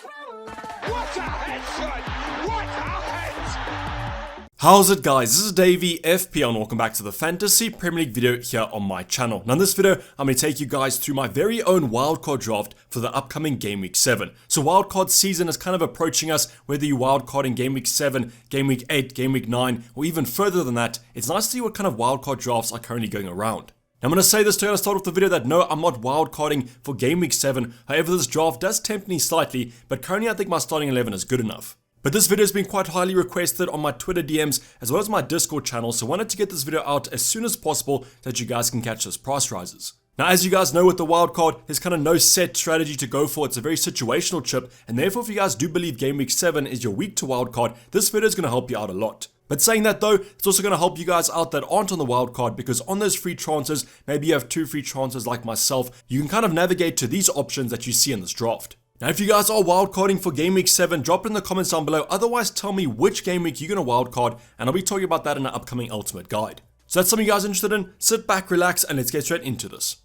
What a headshot! What a head! How's it, guys? This is Dayvy, FPL, and welcome back to the Fantasy Premier League video here on my channel. Now in this video, I'm going to take you guys through my very own wildcard draft for the upcoming Game Week 7. So wildcard season is kind of approaching us, whether you wildcard in Game Week 7, Game Week 8, Game Week 9, or even further than that. It's nice to see what kind of wildcard drafts are currently going around. Now, I'm going to say this to start off the video that no, I'm not wildcarding for Game Week 7. However, this draft does tempt me slightly, but currently I think my starting 11 is good enough. But this video has been quite highly requested on my Twitter DMs as well as my Discord channel, so I wanted to get this video out as soon as possible so that you guys can catch those price rises. Now, as you guys know with the wildcard, there's kind of no set strategy to go for. It's a very situational chip, and therefore if you guys do believe Game Week 7 is your week to wildcard, this video is going to help you out a lot. But saying that though, it's also going to help you guys out that aren't on the wildcard, because on those free transfers, maybe you have 2 free transfers like myself, you can kind of navigate to these options that you see in this draft. Now, if you guys are wildcarding for Game Week 7, drop it in the comments down below. Otherwise, tell me which game week you're going to wildcard, and I'll be talking about that in an upcoming Ultimate Guide. So that's something you guys are interested in. Sit back, relax, and let's get straight into this.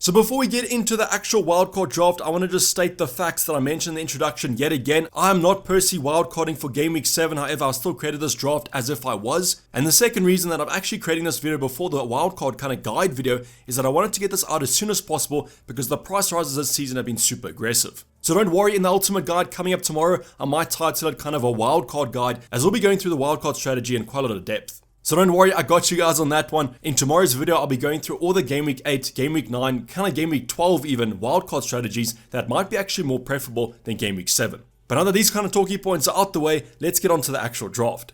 So before we get into the actual wildcard draft, I want to just state the facts that I mentioned in the introduction yet again. I am not personally wildcarding for Game Week 7, however, I still created this draft as if I was. And the second reason that I'm actually creating this video before the wildcard kind of guide video is that I wanted to get this out as soon as possible because the price rises this season have been super aggressive. So don't worry, in the Ultimate Guide coming up tomorrow, I might title it kind of a wildcard guide, as we'll be going through the wildcard strategy in quite a lot of depth. So don't worry, I got you guys on that one. In tomorrow's video, I'll be going through all the Game Week 8, Game Week 9, kind of Game Week 12 even, wildcard strategies that might be actually more preferable than Game Week 7. But now that these kind of talking points are out the way, let's get on to the actual draft.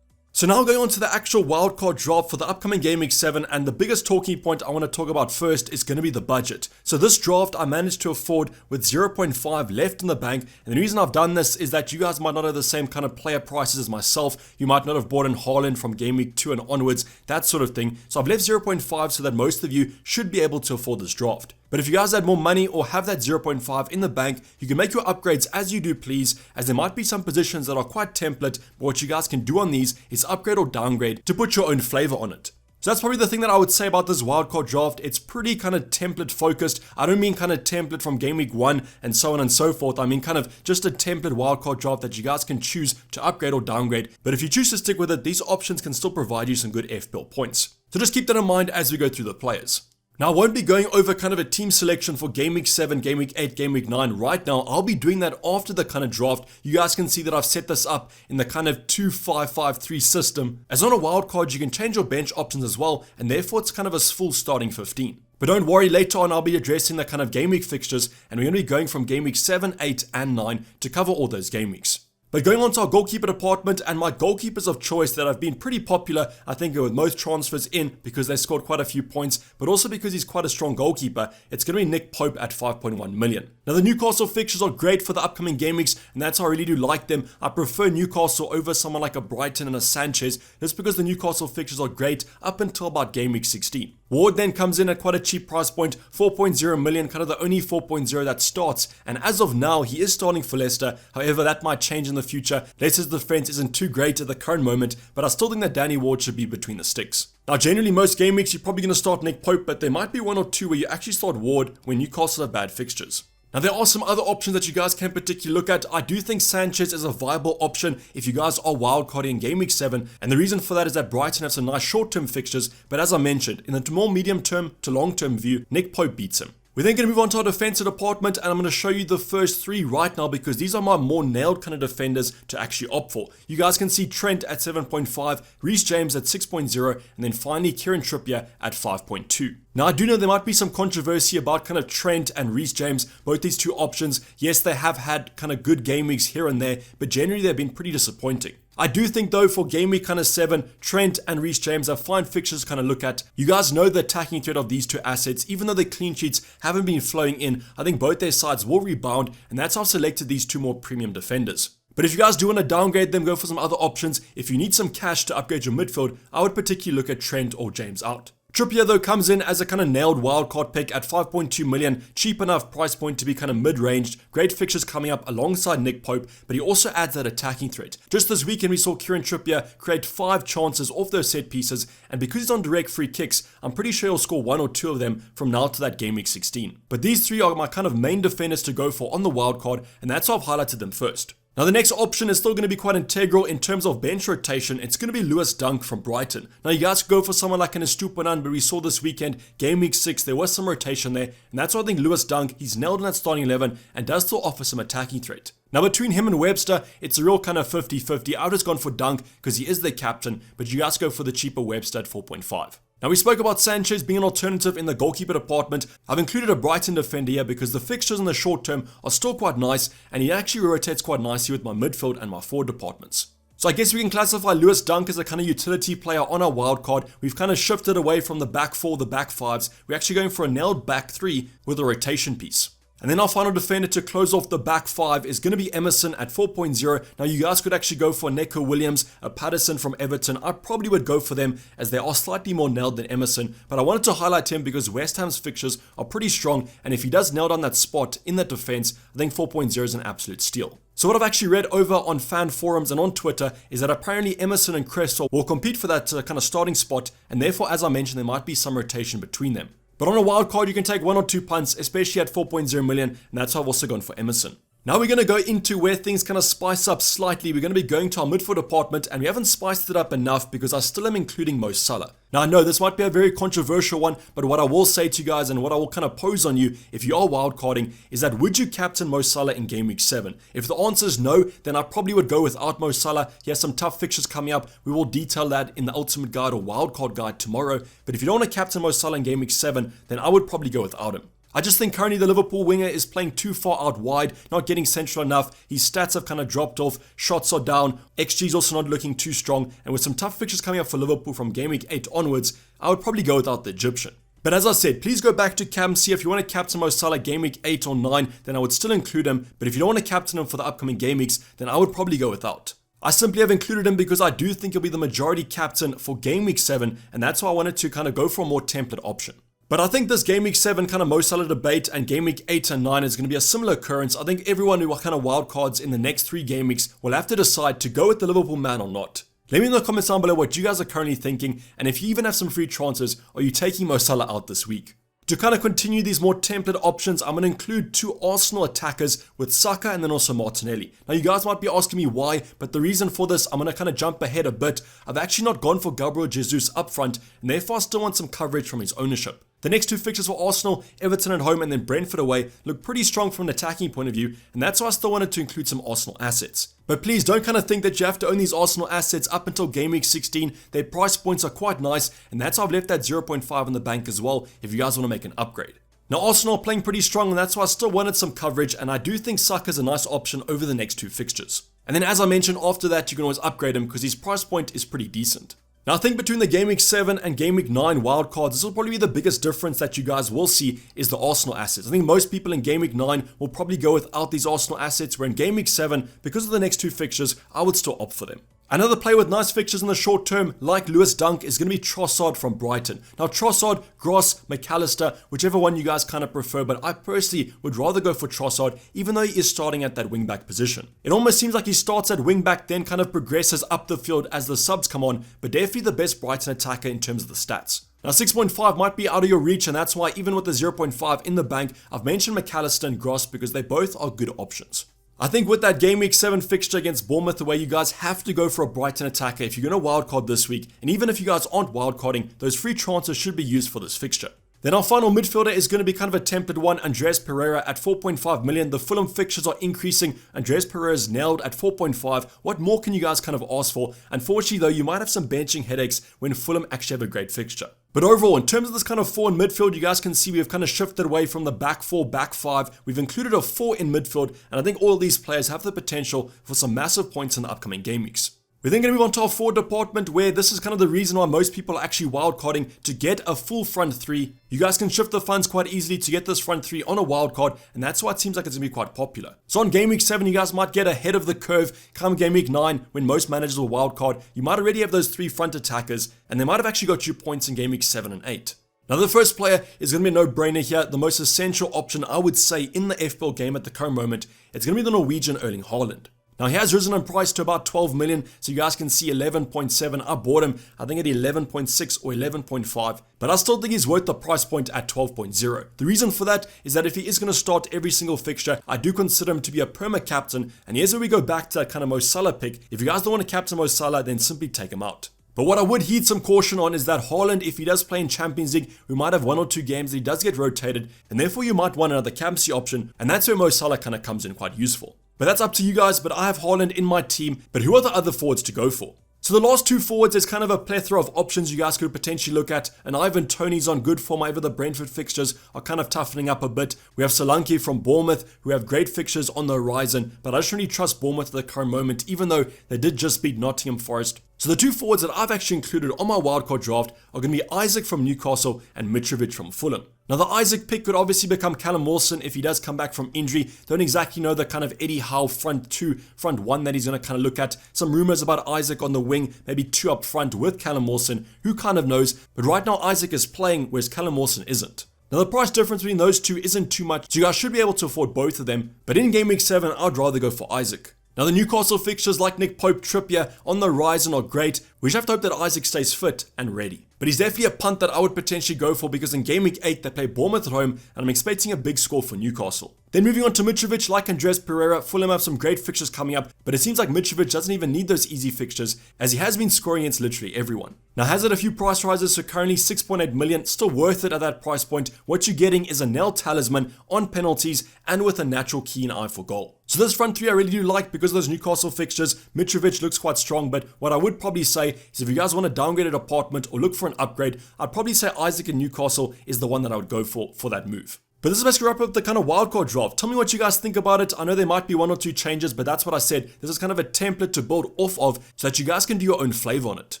So now going on to the actual wildcard draft for the upcoming Game Week 7, and the biggest talking point I want to talk about first is going to be the budget. So this draft I managed to afford with 0.5 left in the bank, and the reason I've done this is that you guys might not have the same kind of player prices as myself. You might not have bought in Haaland from Game Week 2 and onwards, that sort of thing. So I've left 0.5 so that most of you should be able to afford this draft. But if you guys had more money or have that 0.5 in the bank, you can make your upgrades as you do please, as there might be some positions that are quite template, but what you guys can do on these is upgrade or downgrade to put your own flavor on it. So that's probably the thing that I would say about this wildcard draft. It's pretty kind of template focused. I don't mean kind of template from Game Week 1 and so on and so forth. I mean kind of just a template wildcard draft that you guys can choose to upgrade or downgrade. But if you choose to stick with it, these options can still provide you some good FPL points. So just keep that in mind as we go through the players. Now, I won't be going over kind of a team selection for Game Week 7, Game Week 8, Game Week 9 right now. I'll be doing that after the kind of draft. You guys can see that I've set this up in the kind of 2-5-5-3 system. As on a wildcard, you can change your bench options as well, and therefore it's kind of a full starting 15. But don't worry, later on I'll be addressing the kind of game week fixtures, and we're going to be going from Game Week 7, 8, and 9 to cover all those game weeks. But going on to our goalkeeper department, and my goalkeepers of choice that have been pretty popular, I think, with most transfers in because they scored quite a few points, but also because he's quite a strong goalkeeper, it's going to be Nick Pope at 5.1 million. Now, the Newcastle fixtures are great for the upcoming game weeks, and that's how I really do like them. I prefer Newcastle over someone like a Brighton and a Sanchez, just because the Newcastle fixtures are great up until about game week 16. Ward then comes in at quite a cheap price point, 4.0 million, kind of the only 4.0 that starts, and as of now, he is starting for Leicester. However, that might change in the future. Leicester's defense isn't too great at the current moment, but I still think that Danny Ward should be between the sticks. Now, generally, most game weeks, you're probably going to start Nick Pope, but there might be 1 or 2 where you actually start Ward when Newcastle have bad fixtures. Now, there are some other options that you guys can particularly look at. I do think Sanchez is a viable option if you guys are wildcarding in Game Week 7, and the reason for that is that Brighton have some nice short-term fixtures, but as I mentioned, in the more medium-term to long-term view, Nick Pope beats him. We're then going to move on to our defensive department, and I'm going to show you the first 3 right now because these are my more nailed kind of defenders to actually opt for. You guys can see Trent at 7.5, Reece James at 6.0, and then finally Kieran Trippier at 5.2. Now, I do know there might be some controversy about kind of Trent and Reece James, both these two options. Yes, they have had kind of good game weeks here and there, but generally they've been pretty disappointing. I do think though for game week kind of 7, Trent and Reece James are fine fixtures to kind of look at. You guys know the attacking threat of these two assets. Even though the clean sheets haven't been flowing in, I think both their sides will rebound, and that's how I've selected these 2 more premium defenders. But if you guys do want to downgrade them, go for some other options. If you need some cash to upgrade your midfield, I would particularly look at Trent or James out. Trippier though comes in as a kind of nailed wildcard pick at 5.2 million, cheap enough price point to be kind of mid-ranged, great fixtures coming up alongside Nick Pope, but he also adds that attacking threat. Just this weekend we saw Kieran Trippier create 5 chances off those set pieces, and because he's on direct free kicks, I'm pretty sure he'll score 1 or 2 of them from now to that game week 16. But these 3 are my kind of main defenders to go for on the wildcard, and that's why I've highlighted them first. Now the next option is still going to be quite integral in terms of bench rotation. It's going to be Lewis Dunk from Brighton. Now you guys could go for someone like an Estupinan, but we saw this weekend, game week 6, there was some rotation there, and that's why I think Lewis Dunk, he's nailed in that starting 11 and does still offer some attacking threat. Now between him and Webster, it's a real kind of 50-50. I've just gone for Dunk because he is their captain, but you guys go for the cheaper Webster at 4.5. Now we spoke about Sanchez being an alternative in the goalkeeper department. I've included a Brighton defender here because the fixtures in the short term are still quite nice, and he actually rotates quite nicely with my midfield and my forward departments. So I guess we can classify Lewis Dunk as a kind of utility player on our wildcard. We've kind of shifted away from the back 4, the back 5s. We're actually going for a nailed back 3 with a rotation piece. And then our final defender to close off the back 5 is going to be Emerson at 4.0. Now you guys could actually go for Neco Williams, a Patterson from Everton. I probably would go for them as they are slightly more nailed than Emerson. But I wanted to highlight him because West Ham's fixtures are pretty strong. And if he does nail down that spot in that defense, I think 4.0 is an absolute steal. So what I've actually read over on fan forums and on Twitter is that apparently Emerson and Cresswell will compete for that kind of starting spot. And therefore, as I mentioned, there might be some rotation between them. But on a wild card, you can take 1 or 2 punts, especially at 4.0 million, and that's why I've also gone for Emerson. Now we're going to go into where things kind of spice up slightly. We're going to be going to our midfield department, and we haven't spiced it up enough because I still am including Mo Salah. Now I know this might be a very controversial one, but what I will say to you guys and what I will kind of pose on you if you are wildcarding is that would you captain Mo Salah in game week 7? If the answer is no, then I probably would go without Mo Salah. He has some tough fixtures coming up. We will detail that in the ultimate guide or wildcard guide tomorrow. But if you don't want to captain Mo Salah in game week 7, then I would probably go without him. I just think currently the Liverpool winger is playing too far out wide, not getting central enough. His stats have kind of dropped off, shots are down, XG is also not looking too strong, and with some tough fixtures coming up for Liverpool from game week 8 onwards, I would probably go without the Egyptian. But as I said, please go back to Cam, see if you want to captain Mo Salah game week 8 or 9, then I would still include him, but if you don't want to captain him for the upcoming game weeks, then I would probably go without. I simply have included him because I do think he'll be the majority captain for game week 7, and that's why I wanted to kind of go for a more template option. But I think this game week 7 kind of Mo Salah debate and game week 8 and 9 is going to be a similar occurrence. I think everyone who are kind of wildcards in the next 3 game weeks will have to decide to go with the Liverpool man or not. Let me know in the comments down below what you guys are currently thinking, and if you even have some free transfers, are you taking Mo Salah out this week? To kind of continue these more template options, I'm going to include 2 Arsenal attackers with Saka and then also Martinelli. Now you guys might be asking me why, but the reason for this, I'm going to kind of jump ahead a bit. I've actually not gone for Gabriel Jesus up front, and therefore I still want some coverage from his ownership. The next 2 fixtures for Arsenal, Everton at home and then Brentford away, look pretty strong from an attacking point of view, and that's why I still wanted to include some Arsenal assets. But please don't kind of think that you have to own these Arsenal assets up until game week 16. Their price points are quite nice, and that's why I've left that 0.5 in the bank as well if you guys want to make an upgrade. Now Arsenal are playing pretty strong, and that's why I still wanted some coverage, and I do think Saka is a nice option over the next 2 fixtures. And then as I mentioned, after that you can always upgrade him because his price point is pretty decent. Now I think between the game week 7 and game week 9 wildcards, this will probably be the biggest difference that you guys will see is the Arsenal assets. I think most people in game week 9 will probably go without these Arsenal assets, where in game week 7, because of the next 2 fixtures, I would still opt for them. Another player with nice fixtures in the short term, like Lewis Dunk, is going to be Trossard from Brighton. Now Trossard, Gross, McAllister, whichever one you guys kind of prefer, but I personally would rather go for Trossard, even though he is starting at that wing-back position. It almost seems like he starts at wing-back, then kind of progresses up the field as the subs come on, but definitely the best Brighton attacker in terms of the stats. Now 6.5 might be out of your reach, and that's why even with the 0.5 in the bank, I've mentioned McAllister and Gross because they both are good options. I think with that game week 7 fixture against Bournemouth away, you guys have to go for a Brighton attacker if you're going to wildcard this week, and even if you guys aren't wildcarding, those free transfers should be used for this fixture. Then our final midfielder is going to be kind of a template one, Andreas Pereira at 4.5 million. The Fulham fixtures are increasing. Andreas Pereira is nailed at 4.5. What more can you guys kind of ask for? Unfortunately though, you might have some benching headaches when Fulham actually have a great fixture. But overall, in terms of this kind of 4 in midfield, you guys can see we've kind of shifted away from the back 4, back 5. We've included a 4 in midfield, and I think all of these players have the potential for some massive points in the upcoming game weeks. We're then going to move on to our forward department, where this is kind of the reason why most people are actually wildcarding to get a full front three. You guys can shift the funds quite easily to get this front three on a wildcard, and that's why it seems like it's going to be quite popular. So on Game Week 7, you guys might get ahead of the curve. Come Game Week 9, when most managers will wildcard, you might already have those 3 front attackers, and they might have actually got you points in Game Week 7 and 8. Now the first player is going to be a no-brainer here, the most essential option I would say in the FPL game at the current moment. It's going to be the Norwegian Erling Haaland. Now he has risen in price to about 12 million, so you guys can see 11.7. I bought him, I think at 11.6 or 11.5, but I still think he's worth the price point at 12.0. The reason for that is that if he is going to start every single fixture, I do consider him to be a perma captain, and here's where we go back to that kind of Mo Salah pick. If you guys don't want to captain Mo Salah, then simply take him out. But what I would heed some caution on is that Haaland, if he does play in Champions League, we might have 1 or 2 games that he does get rotated, and therefore you might want another captaincy option, and that's where Mo Salah kind of comes in quite useful. But that's up to you guys, but I have Haaland in my team, but who are the other forwards to go for? So the last 2 forwards, there's kind of a plethora of options you guys could potentially look at, and Ivan Toney's on good form over the Brentford fixtures are kind of toughening up a bit. We have Solanke from Bournemouth, who have great fixtures on the horizon, but I just really trust Bournemouth at the current moment, even though they did just beat Nottingham Forest. So the 2 forwards that I've actually included on my wildcard draft are going to be Isaac from Newcastle and Mitrovic from Fulham. Now the Isaac pick could obviously become Callum Wilson if he does come back from injury. Don't exactly know the kind of Eddie Howe front 2, front 1 that he's going to kind of look at. Some rumors about Isaac on the wing, maybe 2 up front with Callum Wilson. Who kind of knows? But right now Isaac is playing, whereas Callum Wilson isn't. Now the price difference between those 2 isn't too much, so you guys should be able to afford both of them. But in Game Week 7, I'd rather go for Isaac. Now the Newcastle fixtures like Nick Pope, Trippier on the horizon are great. We just have to hope that Isaac stays fit and ready. But he's definitely a punt that I would potentially go for because in Game Week 8 they play Bournemouth at home and I'm expecting a big score for Newcastle. Then moving on to Mitrovic, like Andreas Pereira, Fulham have some great fixtures coming up, but it seems like Mitrovic doesn't even need those easy fixtures as he has been scoring against literally everyone. Now has had a few price rises, so currently 6.8 million, still worth it at that price point. What you're getting is a nil talisman on penalties and with a natural keen eye for goal. So this front 3 I really do like because of those Newcastle fixtures. Mitrovic looks quite strong, but what I would probably say is if you guys want to downgrade an apartment or look for an upgrade, I'd probably say Isaac and Newcastle is the one that I would go for that move. But this is basically wrap up the kind of wildcard draft. Tell me what you guys think about it. I know there might be 1 or 2 changes, but that's what I said. This is kind of a template to build off of so that you guys can do your own flavor on it.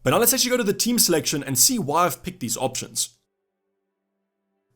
But now let's actually go to the team selection and see why I've picked these options.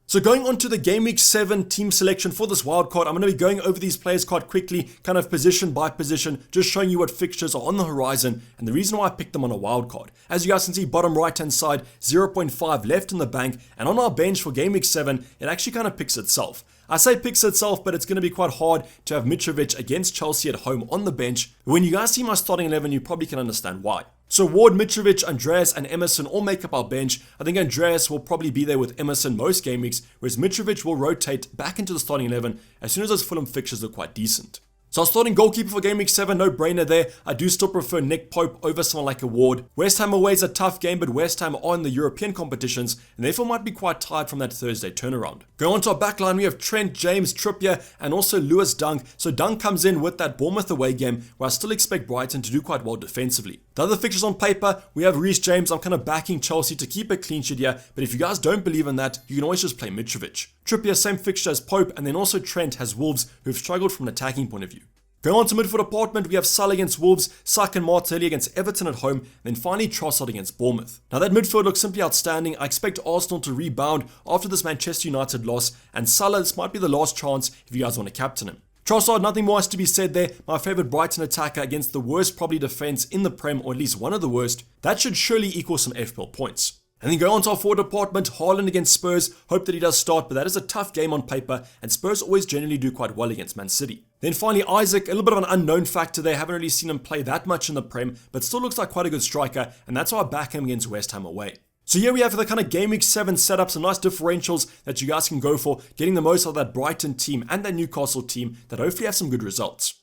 So going on to the Game Week 7 team selection for this wildcard, I'm going to be going over these players quite quickly, kind of position by position, just showing you what fixtures are on the horizon and the reason why I picked them on a wildcard. As you guys can see, bottom right hand side, 0.5 left in the bank, and on our bench for Game Week 7, it actually kind of picks itself. I say picks itself, but it's going to be quite hard to have Mitrovic against Chelsea at home on the bench. When you guys see my starting 11, you probably can understand why. So Ward, Mitrovic, Andreas, and Emerson all make up our bench. I think Andreas will probably be there with Emerson most game weeks, whereas Mitrovic will rotate back into the starting 11 as soon as those Fulham fixtures look quite decent. So our starting goalkeeper for Game Week 7, no brainer there. I do still prefer Nick Pope over someone like a Ward. West Ham away is a tough game, but West Ham are in the European competitions and therefore might be quite tired from that Thursday turnaround. Going on to our backline, we have Trent, James, Trippier, and also Lewis Dunk. So Dunk comes in with that Bournemouth away game where I still expect Brighton to do quite well defensively. The other fixtures on paper, we have Reece James. I'm kind of backing Chelsea to keep a clean sheet here, but if you guys don't believe in that, you can always just play Mitrovic. Trippier, same fixture as Pope, and then also Trent has Wolves, who've struggled from an attacking point of view. Going on to midfield department, we have Salah against Wolves, Saka and Martinelli against Everton at home, and then finally Trossard against Bournemouth. Now that midfield looks simply outstanding. I expect Arsenal to rebound after this Manchester United loss, and Salah, this might be the last chance if you guys want to captain him. Trossard, nothing more has to be said there. My favourite Brighton attacker against the worst probably defence in the Prem, or at least one of the worst. That should surely equal some FPL points. And then go on to our forward department, Haaland against Spurs. Hope that he does start, but that is a tough game on paper, and Spurs always generally do quite well against Man City. Then finally Isaac, a little bit of an unknown factor there. Haven't really seen him play that much in the Prem, but still looks like quite a good striker, and that's why I back him against West Ham away. So here we have the kind of Game Week 7 setup, some nice differentials that you guys can go for, getting the most out of that Brighton team and that Newcastle team that hopefully have some good results.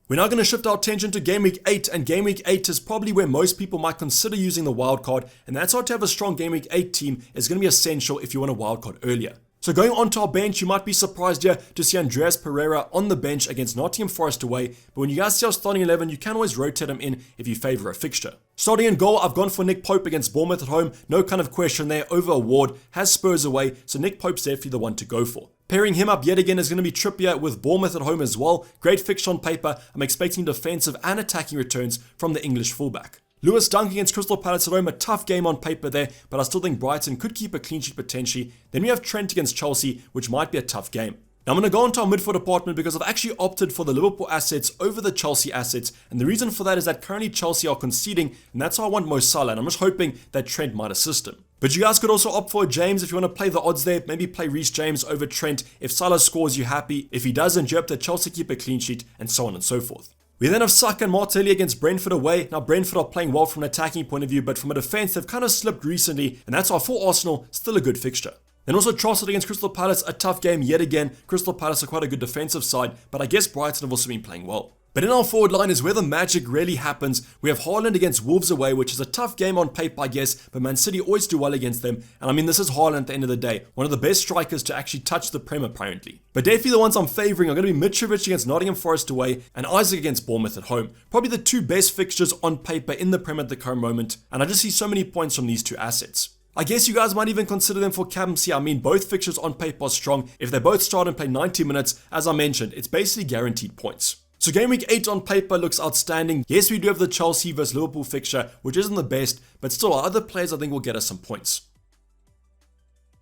We're now going to shift our attention to Game Week 8, and Game Week 8 is probably where most people might consider using the wildcard, and that's why to have a strong Game Week 8 team is going to be essential if you want a wildcard earlier. So going on to our bench, you might be surprised here to see Andreas Pereira on the bench against Nottingham Forest away, but when you guys see our starting 11, you can always rotate him in if you favour a fixture. Starting in goal, I've gone for Nick Pope against Bournemouth at home, no kind of question there, over a Ward, has Spurs away, so Nick Pope's definitely the one to go for. Pairing him up yet again is going to be Trippier with Bournemouth at home as well. Great fixture on paper. I'm expecting defensive and attacking returns from the English fullback. Lewis Dunk against Crystal Palace at home, a tough game on paper there, but I still think Brighton could keep a clean sheet potentially. Then we have Trent against Chelsea, which might be a tough game. Now I'm going to go into our midfield department because I've actually opted for the Liverpool assets over the Chelsea assets, and the reason for that is that currently Chelsea are conceding, and that's how I want Mo Salah, and I'm just hoping that Trent might assist him. But you guys could also opt for James if you want to play the odds there. Maybe play Reece James over Trent. If Salah scores, you're happy. If he doesn't, you hope that Chelsea keep a clean sheet, and so on and so forth. We then have Saka and Martinelli against Brentford away. Now Brentford are playing well from an attacking point of view, but from a defense they've kind of slipped recently, and that's why for Arsenal, still a good fixture. Then also Trossard against Crystal Palace, a tough game yet again. Crystal Palace are quite a good defensive side, but I guess Brighton have also been playing well. But in our forward line is where the magic really happens. We have Haaland against Wolves away, which is a tough game on paper, I guess, but Man City always do well against them. And I mean, this is Haaland at the end of the day, one of the best strikers to actually touch the Prem apparently. But definitely the ones I'm favouring are going to be Mitrovic against Nottingham Forest away and Isaac against Bournemouth at home. Probably the two best fixtures on paper in the Prem at the current moment, and I just see so many points from these two assets. I guess you guys might even consider them for captaincy. I mean, both fixtures on paper are strong. If they both start and play 90 minutes, as I mentioned, it's basically guaranteed points. So game week 8 on paper looks outstanding. Yes, we do have the Chelsea vs Liverpool fixture, which isn't the best, but still our other players I think will get us some points.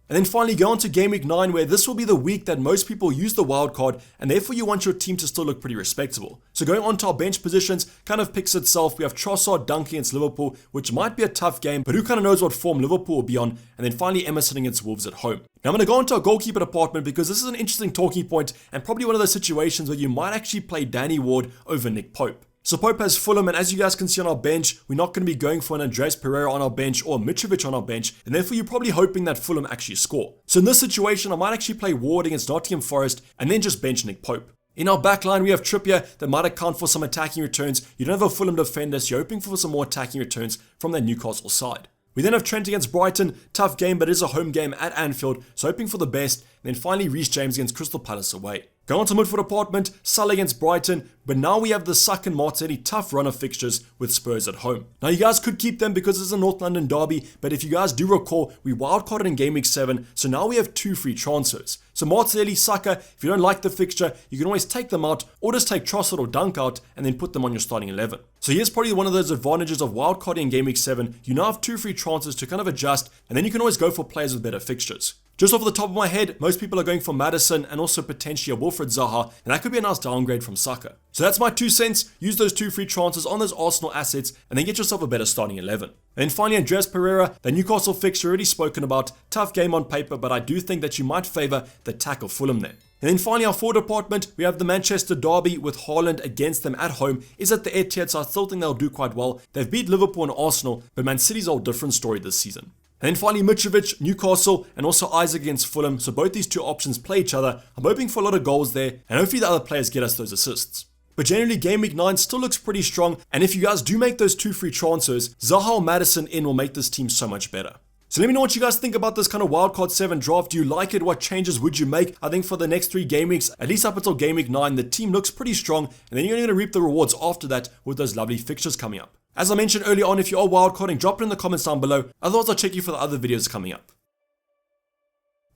And then finally go on to game week 9, where this will be the week that most people use the wildcard, and therefore you want your team to still look pretty respectable. So going on to our bench positions, kind of picks itself. We have Trossard Dunk against Liverpool, which might be a tough game, but who kind of knows what form Liverpool will be on. And then finally Emerson against Wolves at home. Now I'm going to go on to our goalkeeper department because this is an interesting talking point, and probably one of those situations where you might actually play Danny Ward over Nick Pope. So Pope has Fulham, and as you guys can see on our bench, we're not going to be going for an Andreas Pereira on our bench or Mitrovic on our bench, and therefore you're probably hoping that Fulham actually score. So in this situation, I might actually play Ward against Nottingham Forest and then just bench Nick Pope. In our backline, we have Trippier that might account for some attacking returns. You don't have a Fulham defender, so you're hoping for some more attacking returns from their Newcastle side. We then have Trent against Brighton, tough game, but it is a home game at Anfield, so hoping for the best. And then finally Reece James against Crystal Palace away. Go on to midfield department, Salah against Brighton, but now we have the Saka and Martinelli tough run of fixtures with Spurs at home. Now you guys could keep them because it's a North London derby, but if you guys do recall, we wildcarded in game week 7, so now we have 2 free transfers. So Martinelli, Saka, if you don't like the fixture, you can always take them out, or just take Trossard or Dunk out, and then put them on your starting 11. So here's probably one of those advantages of wildcarding in game week 7, you now have 2 free transfers to kind of adjust, and then you can always go for players with better fixtures. Just off the top of my head, most people are going for Maddison and also potentially a Wilfred Zaha, and that could be a nice downgrade from Saka. So that's my 2 cents. Use those 2 free transfers on those Arsenal assets, and then get yourself a better starting 11. And then finally, Andreas Pereira, the Newcastle fixture already spoken about. Tough game on paper, but I do think that you might favour the attack of Fulham there. And then finally, our forward department, we have the Manchester derby with Haaland against them at home. Is at the Etihad, so I still think they'll do quite well. They've beat Liverpool and Arsenal, but Man City's a whole different story this season. And then finally Mitrovic, Newcastle, and also Isaac against Fulham. So both these two options play each other. I'm hoping for a lot of goals there, and hopefully the other players get us those assists. But generally game week 9 still looks pretty strong, and if you guys do make those 2 free transfers, Zaha or Maddison in will make this team so much better. So let me know what you guys think about this kind of wildcard 7 draft. Do you like it? What changes would you make? I think for the next 3 game weeks, at least up until game week 9, the team looks pretty strong, and then you're going to reap the rewards after that with those lovely fixtures coming up. As I mentioned earlier on, if you are wildcarding, drop it in the comments down below. Otherwise, I'll check you for the other videos coming up.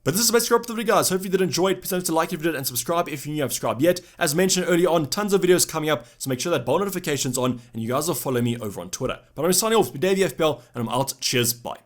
But this is basically up to the video, guys. Hope you did enjoy it. Please don't forget to like if you did and subscribe if you haven't subscribed yet. As mentioned earlier on, tons of videos coming up, so make sure that bell notification's on and you guys will follow me over on Twitter. But I'm signing off with Dayvy FPL, and I'm out. Cheers, bye.